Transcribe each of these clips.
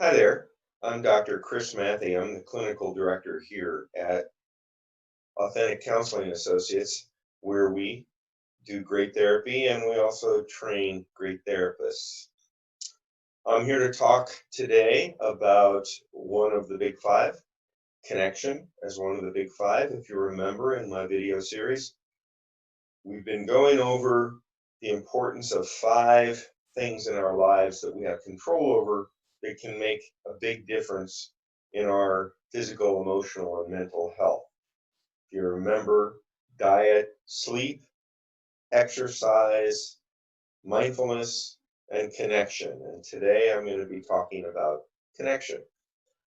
Hi there. I'm Dr. Chris Matthey. I'm the clinical director here at Authentic Counseling Associates, where we do great therapy and we also train great therapists. I'm here to talk today about one of the big five, connection as one of the big five. If you remember in my video series, we've been going over the importance of five things in our lives that we have control over that can make a big difference in our physical, emotional, and mental health. If you remember, diet, sleep, exercise, mindfulness, and connection. And today I'm going to be talking about connection.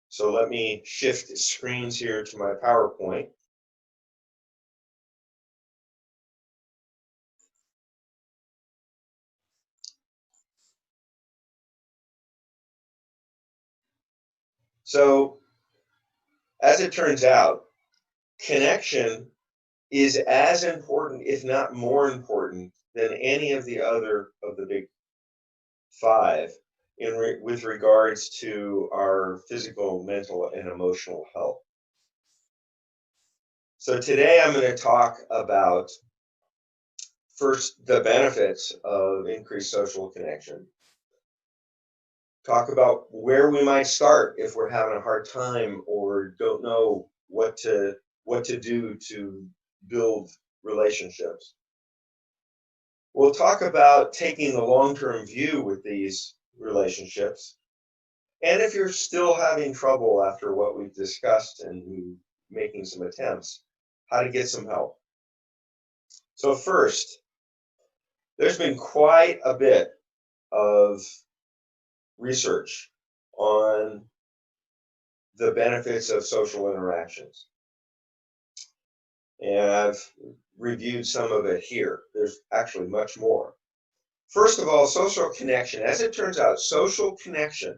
So let me shift screens here to my PowerPoint. So as it turns out, connection is as important, if not more important, than any of the other of the big five with regards to our physical, mental, and emotional health. So today I'm going to talk about first the benefits of increased social connection. Talk about where we might start if we're having a hard time or don't know what to do to build relationships. We'll talk about taking the long-term view with these relationships. And if you're still having trouble after what we've discussed and making some attempts, how to get some help. So first, there's been quite a bit of research on the benefits of social interactions. And I've reviewed some of it here. There's actually much more. First of all, social connection. As it turns out, social connection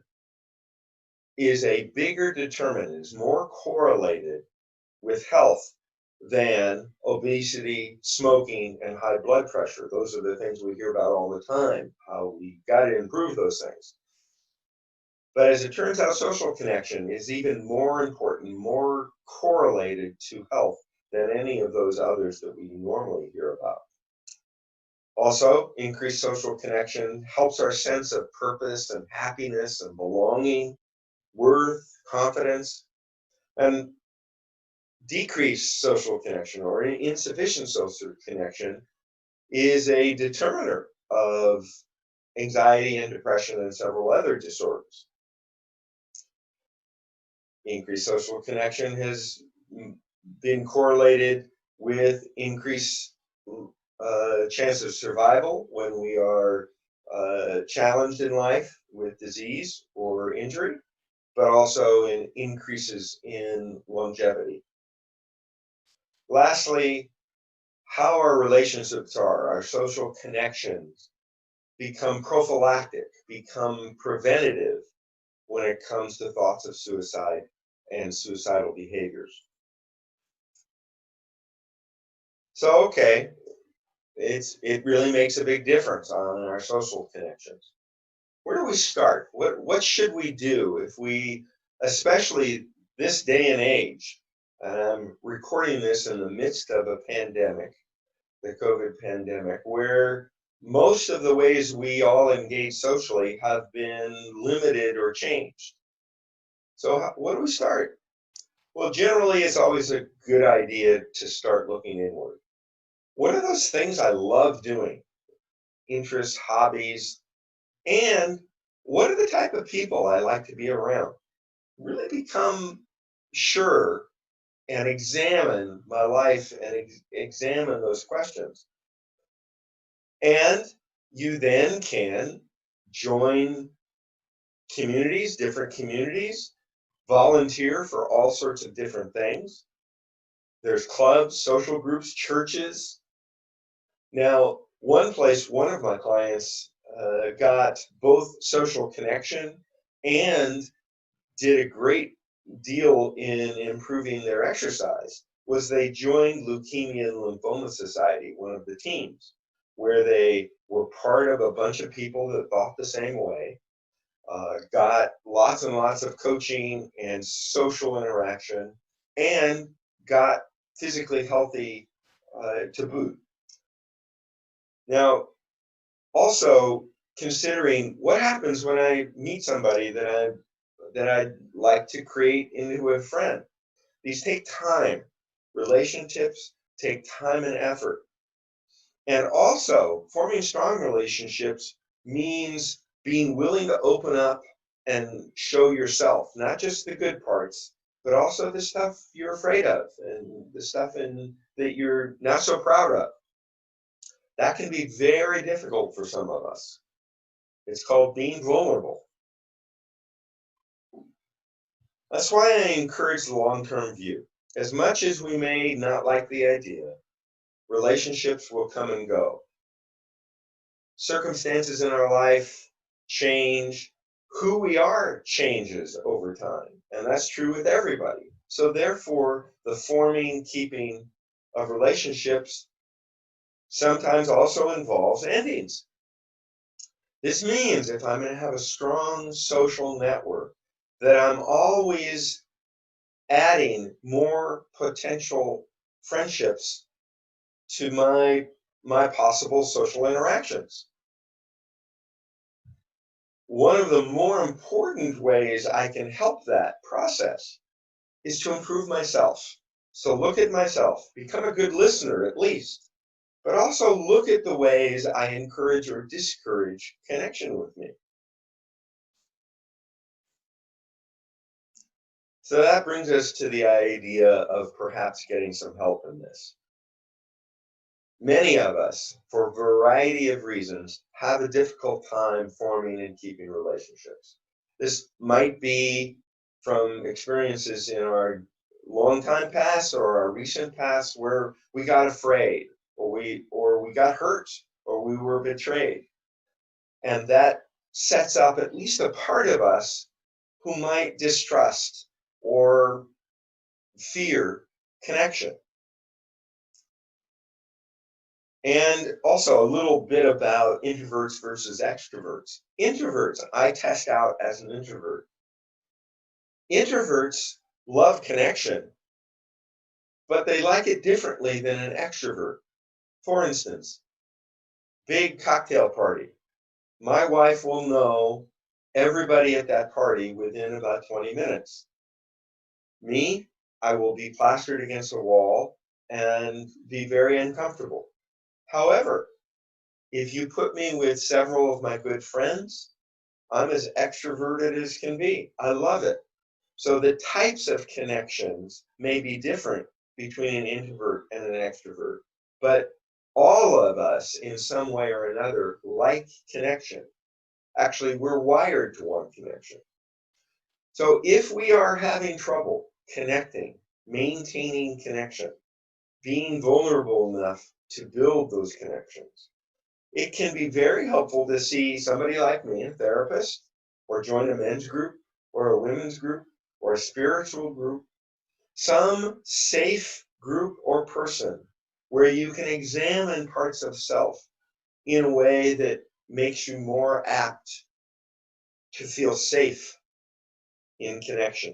is a bigger determinant, is more correlated with health than obesity, smoking, and high blood pressure. Those are the things we hear about all the time, how we got to improve those things. But as it turns out, social connection is even more important, more correlated to health than any of those others that we normally hear about. Also, increased social connection helps our sense of purpose and happiness and belonging, worth, confidence, and decreased social connection or insufficient social connection is a determinant of anxiety and depression and several other disorders. Increased social connection has been correlated with increased chance of survival when we are challenged in life with disease or injury, but also in increases in longevity. Lastly, how our relationships are, our social connections become prophylactic, become preventative when it comes to thoughts of suicide and suicidal behaviors. So, okay, it really makes a big difference on our social connections. Where do we start? What should we do if we, especially this day and age, and I'm recording this in the midst of a pandemic, the COVID pandemic, where most of the ways we all engage socially have been limited or changed. So what do we start? Well, generally, it's always a good idea to start looking inward. What are those things I love doing? Interests, hobbies, and what are the type of people I like to be around? Really become sure and examine my life and examine those questions. And you then can join communities, different communities, volunteer for all sorts of different things. There's clubs, social groups, churches. Now, one place, one of my clients got both social connection and did a great deal in improving their exercise was they joined Leukemia and Lymphoma Society, one of the teams, where they were part of a bunch of people that thought the same way. got lots and lots of coaching and social interaction, and got physically healthy to boot. Now, also considering what happens when I meet somebody that I'd like to create into a friend. These take time. Relationships take time and effort. And also, forming strong relationships means being willing to open up and show yourself, not just the good parts, but also the stuff you're afraid of and the stuff that you're not so proud of. That can be very difficult for some of us. It's called being vulnerable. That's why I encourage the long-term view. As much as we may not like the idea, relationships will come and go. Circumstances in our life change. Who we are changes over time, and that's true with everybody. So therefore, the forming, keeping of relationships sometimes also involves endings. This means if I'm going to have a strong social network, that I'm always adding more potential friendships to my possible social interactions. One of the more important ways I can help that process is to improve myself. So look at myself, become a good listener at least, but also look at the ways I encourage or discourage connection with me. So that brings us to the idea of perhaps getting some help in this. Many of us, for a variety of reasons, have a difficult time forming and keeping relationships. This might be from experiences in our long time past or our recent past where we got afraid or we got hurt or we were betrayed. And that sets up at least a part of us who might distrust or fear connection. And also a little bit about introverts versus extroverts. Introverts, I test out as an introvert. Introverts love connection, but they like it differently than an extrovert. For instance, big cocktail party. My wife will know everybody at that party within about 20 minutes. Me, I will be plastered against a wall and be very uncomfortable. However, if you put me with several of my good friends, I'm as extroverted as can be. I love it. So the types of connections may be different between an introvert and an extrovert, but all of us in some way or another like connection. Actually, we're wired to want connection. So if we are having trouble connecting, maintaining connection, being vulnerable enough to build those connections, it can be very helpful to see somebody like me, a therapist, or join a men's group, or a women's group, or a spiritual group, some safe group or person where you can examine parts of self in a way that makes you more apt to feel safe in connection.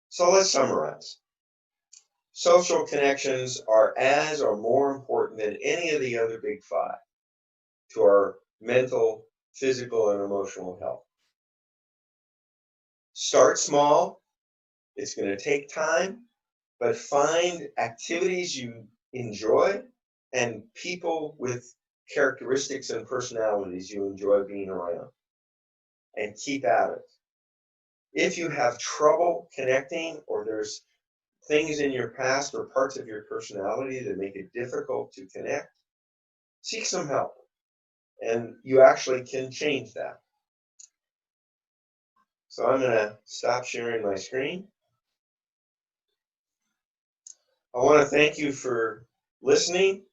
So let's summarize. Social connections are as or more important than any of the other big five to our mental, physical, and emotional health. Start small. It's going to take time, but find activities you enjoy and people with characteristics and personalities you enjoy being around, and keep at it. If you have trouble connecting or there's things in your past or parts of your personality that make it difficult to connect, seek some help, and you actually can change that. So I'm going to stop sharing my screen. I want to thank you for listening.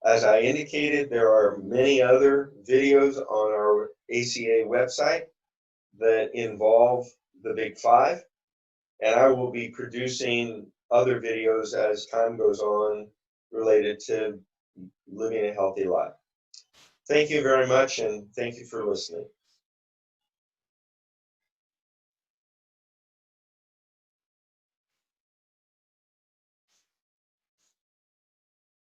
As I indicated, there are many other videos on our ACA website that involve the Big Five, and I will be producing other videos as time goes on related to living a healthy life. Thank you very much, and thank you for listening.